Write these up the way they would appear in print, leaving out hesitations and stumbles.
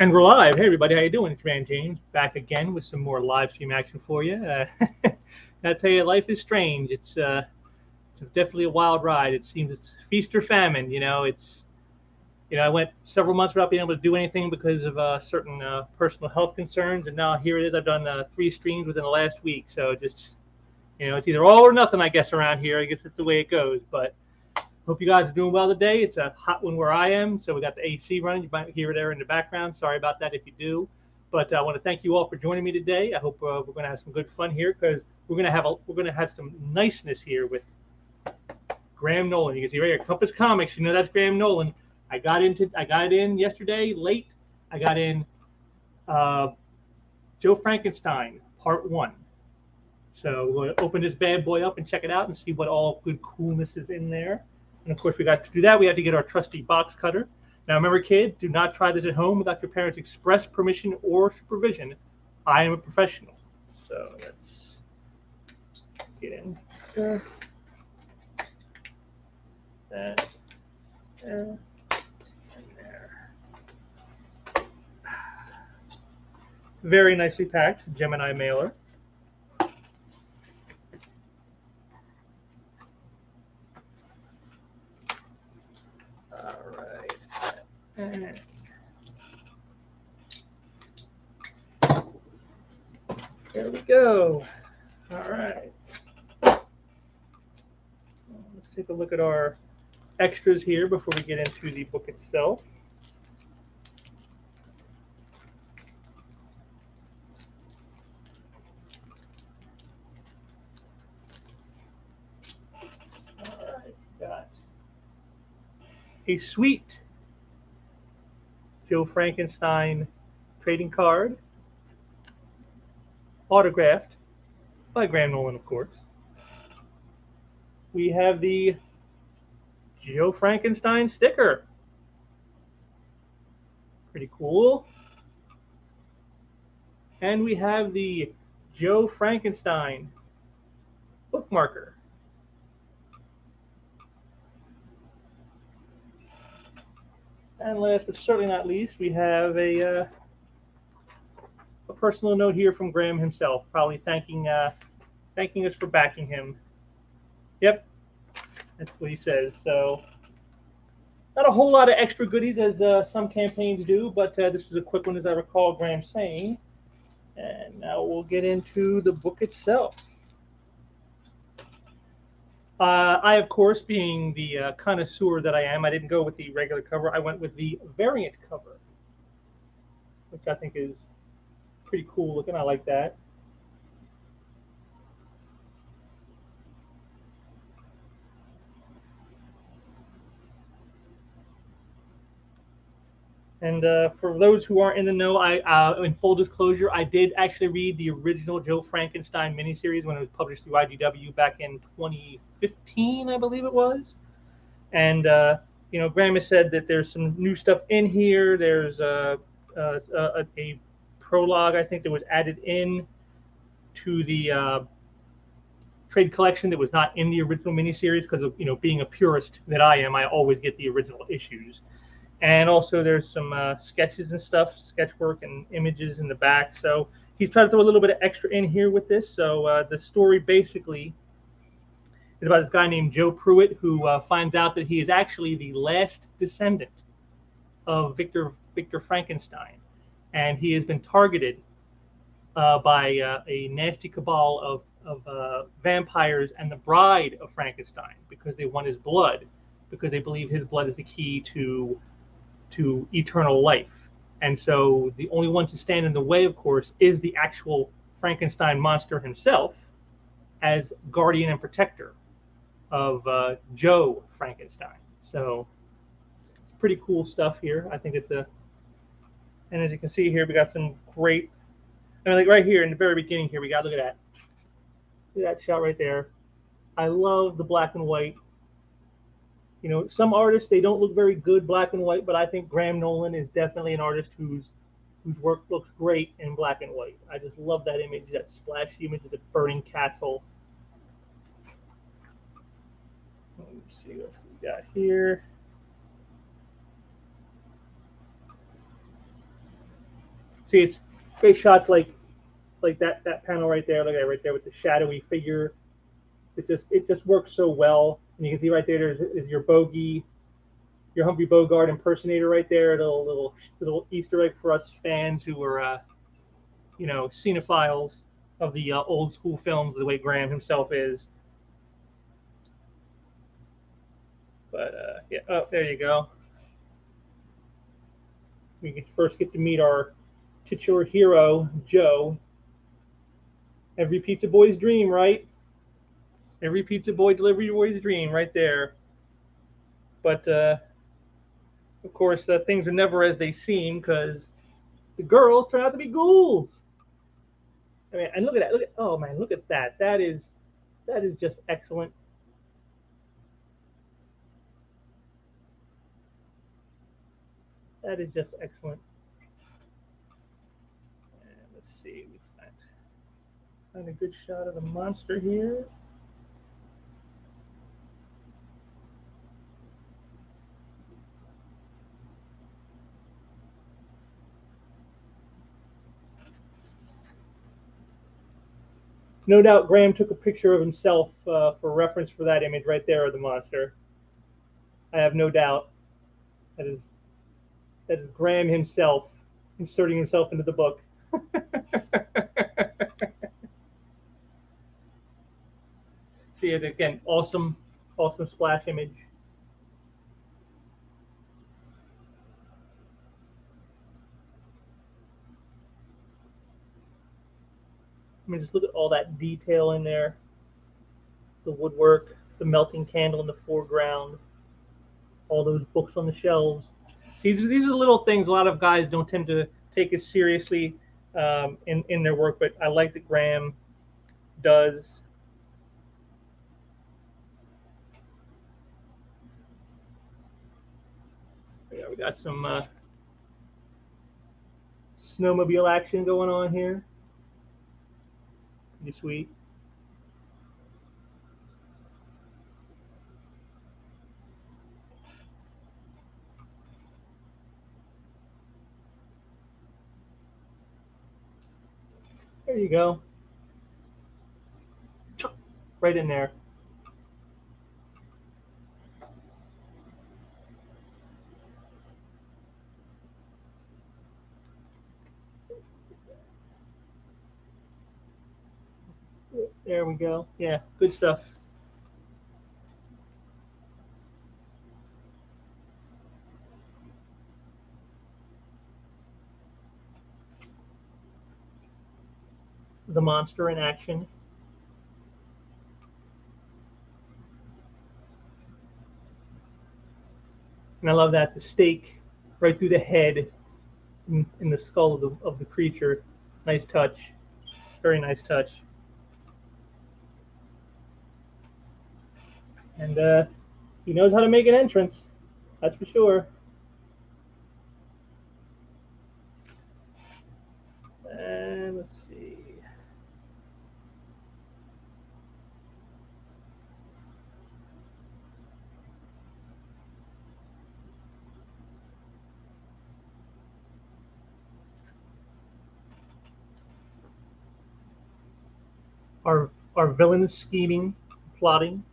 And we're live. Hey, everybody, how you doing? It's Rand James back again with some more live stream action for you. I tell you, life is strange. It's definitely a wild ride. It seems it's feast or famine. I went several months without being able to do anything because of certain personal health concerns, and now here it is. I've done 3 streams within the last week, so just it's either all or nothing, I guess, around here. I guess it's the way it goes, but. Hope you guys are doing well today. It's a hot one where I am, so we got the AC running. You might hear it there in the background. Sorry about that if you do. But I want to thank you all for joining me today. I hope we're going to have some good fun here because we're going to have some niceness here with Graham Nolan. You can see right here, Compass Comics. You know that's Graham Nolan. I got it in yesterday late. I got in Joe Frankenstein Part 1. So we're going to open this bad boy up and check it out and see what all good coolness is in there. And of course, we got to do that. We have to get our trusty box cutter. Now, remember, kids, do not try this at home without your parents' express permission or supervision. I am a professional. So let's get in there. That, there, and there. Very nicely packed Gemini mailer. There we go. All right. Let's take a look at our extras here before we get into the book itself. All right. Got a sweet Joe Frankenstein trading card, autographed by Graham Nolan, of course. We have the Joe Frankenstein sticker. Pretty cool. And we have the Joe Frankenstein bookmarker. And last but certainly not least, we have a personal note here from Graham himself, probably thanking us for backing him. Yep, that's what he says. So not a whole lot of extra goodies as some campaigns do, but this was a quick one, as I recall Graham saying. And now we'll get into the book itself. I, of course, being the connoisseur that I am, I didn't go with the regular cover. I went with the variant cover, which I think is pretty cool looking. I like that. And for those who aren't in the know, in full disclosure, I did actually read the original Joe Frankenstein miniseries when it was published through IDW back in 2015, I believe it was. And Graham has said that there's some new stuff in here. There's a prologue, I think, that was added in to the trade collection that was not in the original miniseries because of being a purist that I am. I always get the original issues. And also there's some sketches and stuff, sketch work and images in the back. So he's trying to throw a little bit of extra in here with this. So the story basically is about this guy named Joe Pruitt who finds out that he is actually the last descendant of Victor Frankenstein. And he has been targeted by a nasty cabal of vampires and the bride of Frankenstein because they want his blood, because they believe his blood is the key to eternal life. And so the only one to stand in the way, of course, is the actual Frankenstein monster himself as guardian and protector of Joe Frankenstein. So it's pretty cool stuff here. I think it's and as you can see here, we got some great, like right here in the very beginning here, we got, look at that. Look at that shot right there. I love the black and white. Some artists, they don't look very good black and white, but I think Graham Nolan is definitely an artist whose work looks great in black and white. I just love that image, that splashy image of the burning castle. Let me see what we got here. See, it's great shots like that panel right there. Look at it right there with the shadowy figure. It just works so well. And you can see right there there's your Bogey, your Humphrey Bogart impersonator right there. A little Easter egg for us fans who are you know, cinephiles of the old school films, the way Graham himself is. But yeah, oh, there you go. We first get to meet our titular hero, Joe. Every pizza boy's dream, right? Every pizza boy, delivery boy's dream, right there. But of course, things are never as they seem because the girls turn out to be ghouls. I mean, and look at that. Look at, oh man, look at that. That is just excellent. That is just excellent. And let's see, we find a good shot of the monster here. No doubt Graham took a picture of himself for reference for that image right there of the monster. I have no doubt. That is Graham himself inserting himself into the book. See it again, awesome splash image. I mean, just look at all that detail in there. The woodwork, the melting candle in the foreground, all those books on the shelves. See, these are the little things a lot of guys don't tend to take as seriously in their work, but I like that Graham does. Yeah, we got some snowmobile action going on here. Pretty sweet. There you go. Right in there. There we go. Yeah, good stuff. The monster in action. And I love that the stake right through the head in the skull of the creature. Nice touch. Very nice touch. And he knows how to make an entrance. That's for sure. And let's see. Our villains scheming, plotting.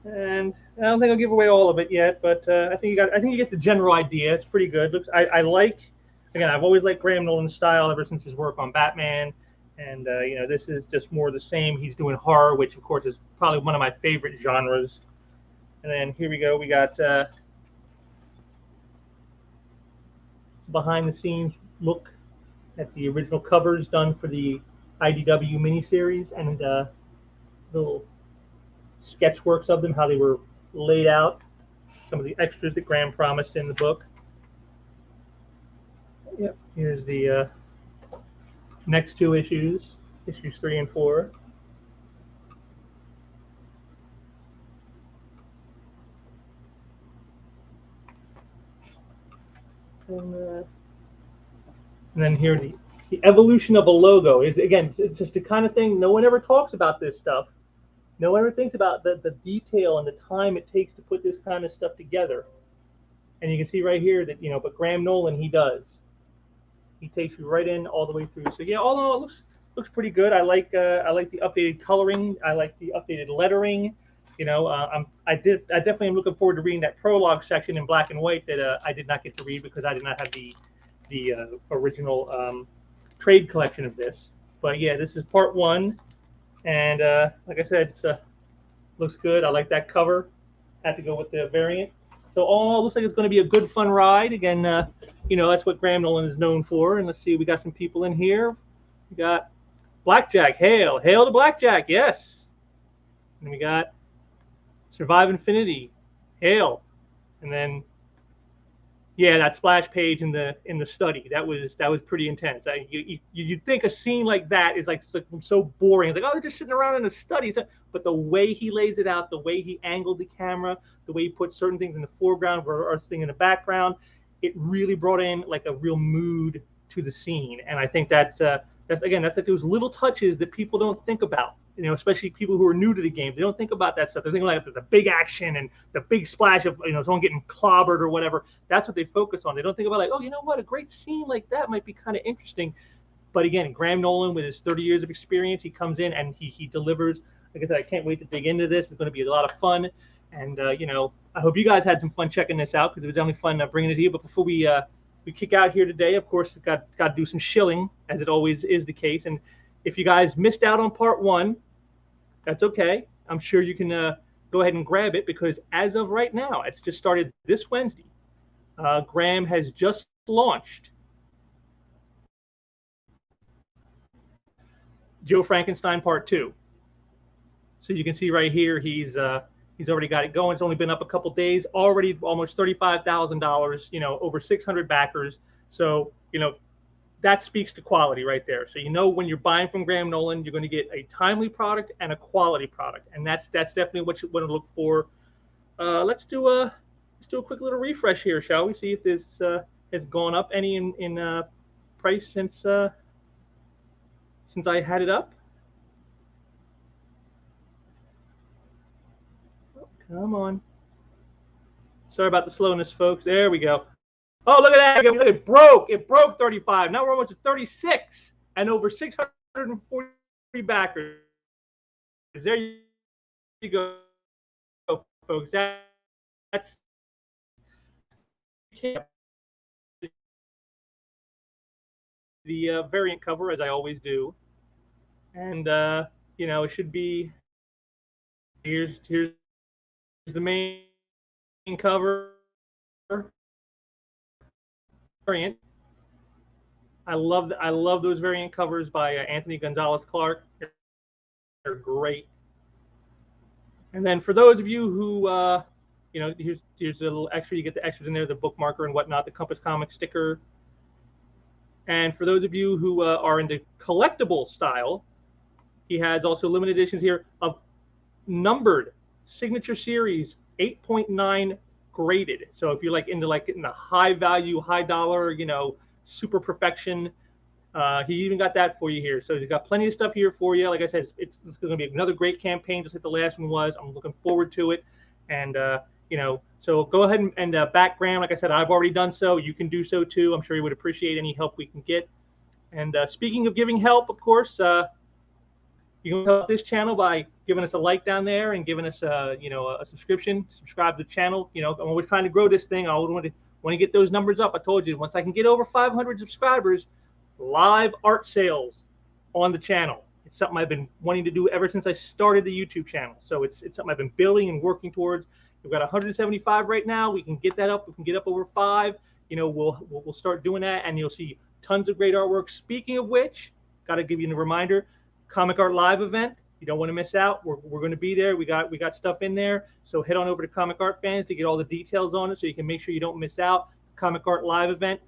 And I don't think I'll give away all of it yet, but I think you get the general idea. It's pretty good. Looks I like, again, I've always liked Graham Nolan's style ever since his work on Batman, and you know, this is just more the same. He's doing horror, which of course is probably one of my favorite genres. And then here we go. We got behind the scenes look at the original covers done for the IDW miniseries and little sketchworks of them, how they were laid out, some of the extras that Graham promised in the book. Yep, here's the next two issues, issues 3 and 4. And then here the evolution of a logo is, again, it's just the kind of thing no one ever talks about this stuff. No one ever thinks about the detail and the time it takes to put this kind of stuff together. And you can see right here that, but Graham Nolan, he does. He takes you right in all the way through. So yeah, all in all, it looks pretty good. I like the updated coloring. I like the updated lettering. I definitely am looking forward to reading that prologue section in black and white that I did not get to read because I did not have the original trade collection of this. But yeah, this is part one, and like I said, it looks good. I like that cover. Had to go with the variant. So all in all, looks like it's going to be a good, fun ride. Again, that's what Graham Nolan is known for. And let's see, we got some people in here. We got Blackjack. Hail to Blackjack. Yes. And we got Survive Infinity. Hail. And then, yeah, that splash page in the study. That was pretty intense. You'd think a scene like that is like so boring. It's like, oh, they're just sitting around in a study. But the way he lays it out, the way he angled the camera, the way he put certain things in the foreground or thing in the background, it really brought in like a real mood to the scene. And I think that's like those little touches that people don't think about. Especially people who are new to the game, they don't think about that stuff. They're thinking like the big action and the big splash of someone getting clobbered or whatever. That's what they focus on. They don't think about like, oh, you know what, a great scene like that might be kind of interesting. But again, Graham Nolan, with his 30 years of experience, he comes in and he delivers. Like I said, I can't wait to dig into this. It's going to be a lot of fun, and I hope you guys had some fun checking this out because it was only fun bringing it to you. But before we kick out here today, of course, got to do some shilling, as it always is the case. And if you guys missed out on part one, that's okay. I'm sure you can go ahead and grab it because as of right now, it's just started this Wednesday. Graham has just launched Joe Frankenstein Part 2. So you can see right here, he's already got it going. It's only been up a couple days, already almost $35,000, over 600 backers. So, that speaks to quality right there. So when you're buying from Graham Nolan, you're going to get a timely product and a quality product, and that's definitely what you want to look for. Let's do a quick little refresh here, shall we? See if this has gone up any in price since I had it up. Oh, come on. Sorry about the slowness, folks. There we go. Oh, look at that. Look, it broke. It broke 35. Now we're almost at 36 and over 640 backers. There you go, folks. That's the variant cover, as I always do. And, it should be, here's the main cover. Variant. I love those variant covers by Anthony Gonzalez Clark. They're great. And then for those of you who here's a little extra. You get the extras in there, the bookmarker and whatnot, the Compass Comics sticker. And for those of you who are into collectible style, he has also limited editions here of numbered signature series 8.9 graded. So if you're into getting the high value, high dollar, super perfection, he even got that for you here. So he's got plenty of stuff here for you. Like I said, it's going to be another great campaign, just like the last one was. I'm looking forward to it. And, so go ahead and back Graham. Like I said, I've already done so. You can do so too. I'm sure he would appreciate any help we can get. And speaking of giving help, of course, you can help this channel by giving us a like down there and giving us a subscription. Subscribe to the channel. I'm always trying to grow this thing. I always want to get those numbers up. I told you, once I can get over 500 subscribers, live art sales on the channel. It's something I've been wanting to do ever since I started the YouTube channel. So it's something I've been building and working towards. We've got 175 right now. We can get that up. We can get up over 5. We'll start doing that, and you'll see tons of great artwork. Speaking of which, got to give you a reminder. Comic Art Live event. You don't want to miss out. We're going to be there. We got stuff in there. So head on over to Comic Art Fans to get all the details on it, so you can make sure you don't miss out. Comic Art Live event,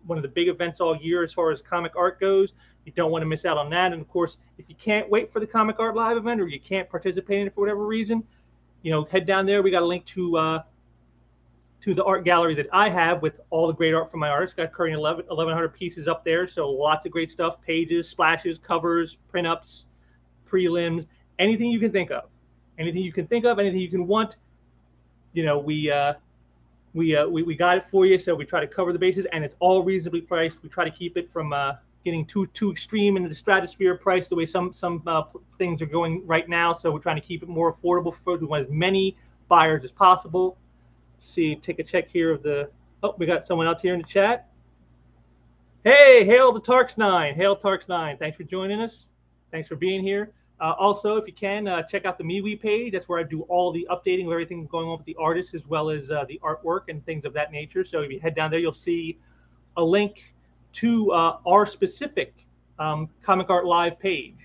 one of the big events all year as far as comic art goes. You don't want to miss out on that. And of course, if you can't wait for the Comic Art Live event or you can't participate in it for whatever reason, head down there. We got a link to the art gallery that I have with all the great art from my artists. Got currently 1,100 pieces up there, so lots of great stuff: pages, splashes, covers, print ups, prelims, anything you can think of. anything you can think of, anything you can want. You know, we got it for you, so we try to cover the bases, and it's all reasonably priced. We try to keep it from getting too extreme into the stratosphere price the way some things are going right now. So we're trying to keep it more affordable for folks. We want as many buyers as possible. Let's see, take a check here of the. Oh, we got someone else here in the chat. Hey, hail the Tarks9. Hail Tarks9. Thanks for joining us. Thanks for being here. Also, if you can, check out the MeWe page. That's where I do all the updating of everything going on with the artists, as well as the artwork and things of that nature. So if you head down there, you'll see a link to our specific Comic Art Live page,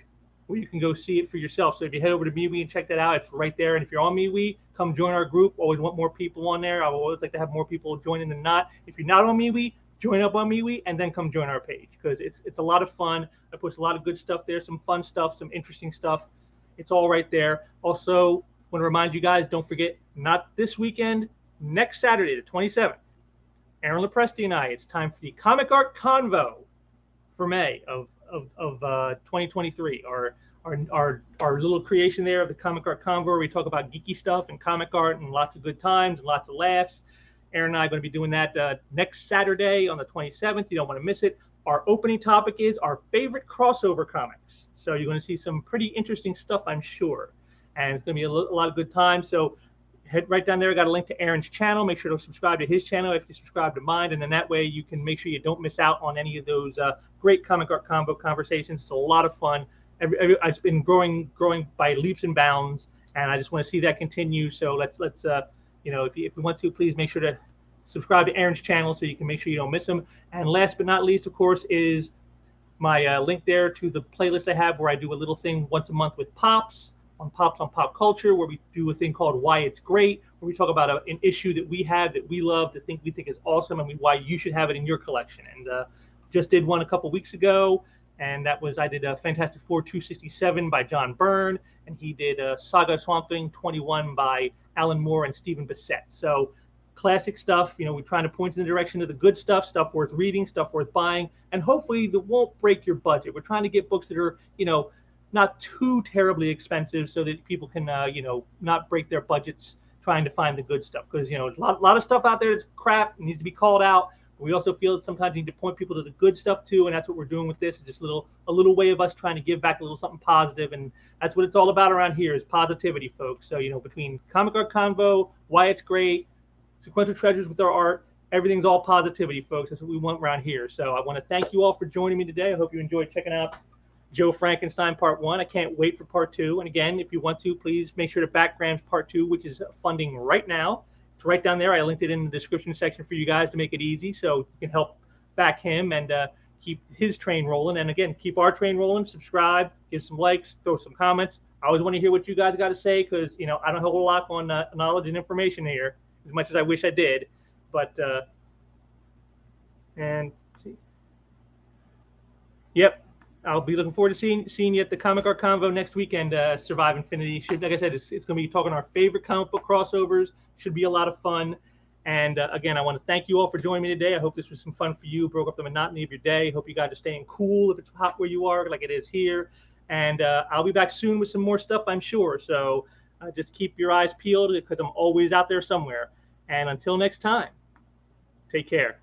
where you can go see it for yourself. So if you head over to MeWe and check that out, it's right there. And if you're on MeWe, come join our group. Always want more people on there. I always like to have more people joining than not. If you're not on MeWe, join up on MeWe and then come join our page, because it's a lot of fun. I post a lot of good stuff there, some fun stuff, some interesting stuff. It's all right there. Also, want to remind you guys, don't forget, not this weekend, next Saturday, the 27th, Aaron Lepresti and I, it's time for the Comic Art Convo for May of 2023. Our little creation there of the Comic Art Convo, where we talk about geeky stuff and comic art and lots of good times and lots of laughs. Aaron and I are going to be doing that next Saturday on the 27th. You don't want to miss it. Our opening topic is our favorite crossover comics. So you're going to see some pretty interesting stuff, I'm sure. And it's going to be a lot of good time. So head right down there. I got a link to Aaron's channel. Make sure to subscribe to his channel if you subscribe to mine. And then that way you can make sure you don't miss out on any of those great Comic Art Combo conversations. It's a lot of fun. It's been growing by leaps and bounds. And I just want to see that continue. So let's you know, if you want to, please make sure to subscribe to Aaron's channel so you can make sure you don't miss them. And last but not least, of course, is my link there to the playlist I have, where I do a little thing once a month with Pops on Pop Culture, where we do a thing called Why It's Great, where we talk about an issue that we have that we love, that we think is awesome, and why you should have it in your collection. And just did one a couple weeks ago, and that was, I did a Fantastic Four 267 by John Byrne, and he did Saga Swamp Thing 21 by Alan Moore and Stephen Bissett. So classic stuff. You know, we're trying to point in the direction of the good stuff worth reading, stuff worth buying, and hopefully that won't break your budget. We're trying to get books that are, you know, not too terribly expensive, so that people can, you know, not break their budgets trying to find the good stuff. Because, you know, a lot of stuff out there that's crap, needs to be called out. We also feel that sometimes you need to point people to the good stuff too, and that's what we're doing with this. It's just a little way of us trying to give back a little something positive, and that's what it's all about around here, is positivity, folks. So, you know, between Comic Art Convo, Why It's Great, Sequential Treasures with our art, everything's all positivity, folks. That's what we want around here. So I want to thank you all for joining me today. I hope you enjoyed checking out Joe Frankenstein Part 1. I can't wait for Part 2. And again, if you want to, please make sure to back Graham's Part 2, which is funding right now. It's right down there. I linked it in the description section for you guys to make it easy, so you can help back him and keep his train rolling. And again, keep our train rolling. Subscribe, give some likes, throw some comments. I always want to hear what you guys got to say, because, you know, I don't have a whole lot on knowledge and information here, as much as I wish I did. But and let's see. Yep, I'll be looking forward to seeing you at the Comic Art Convo next weekend. Survive Infinity. Like I said, it's going to be talking our favorite comic book crossovers. Should be a lot of fun. And again, I want to thank you all for joining me today. I hope this was some fun for you. Broke up the monotony of your day. Hope you guys are staying cool if it's hot where you are, like it is here. And I'll be back soon with some more stuff, I'm sure. So just keep your eyes peeled, because I'm always out there somewhere. And until next time, take care.